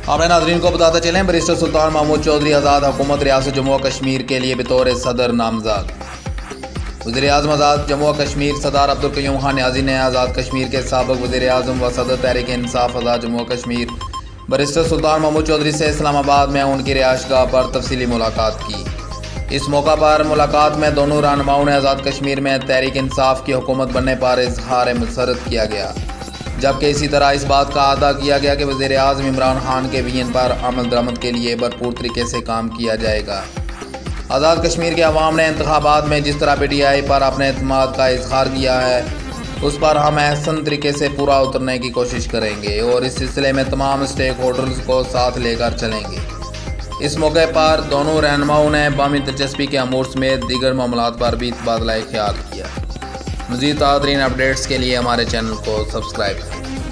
अपने नाजरीन को बताते चलें, बैरिस्टर सुल्तान महमूद चौधरी आज़ाद हुकूमत रियासत जम्मू व कश्मीर के लिए बतौर सदर नामजद। वज़ीर-ए-आज़म आज़ाद जम्मू व कश्मीर सरदार अब्दुल कयूम खान न्याज़ी ने आज़ाद कश्मीर के साबिक़ वज़ीर-ए-आज़म व सदर तहरीक इंसाफ आज़ाद जम्मू व कश्मीर बैरिस्टर सुल्तान महमूद चौधरी से इस्लामाबाद में उनकी रिहाइशगाह पर तफसीली मुलाकात की। इस मौका पर मुलाकात में दोनों रहनुमाओं ने आज़ाद कश्मीर में तहरीक इंसाफ की हुकूमत बनने पर इजहार मसरत किया गया, जबकि इसी तरह इस बात का अदा किया गया कि वज़ीर-ए-आज़म इमरान खान के विजन पर अमल दरामद के लिए भरपूर तरीके से काम किया जाएगा। आज़ाद कश्मीर के अवाम ने इंतखाबात में जिस तरह PTI पर अपने एतमाद का इजहार किया है, उस पर हम अहसन तरीके से पूरा उतरने की कोशिश करेंगे और इस सिलसिले में तमाम स्टेक होल्डर्स को साथ लेकर चलेंगे। इस मौके पर दोनों रहनुमाओं ने बामी दिलचस्पी के अमूर समेत दीगर मामलात पर भी तबादला ख्याल किया। मज़ीद ताज़ा अपडेट्स के लिए हमारे चैनल को सब्सक्राइब करें।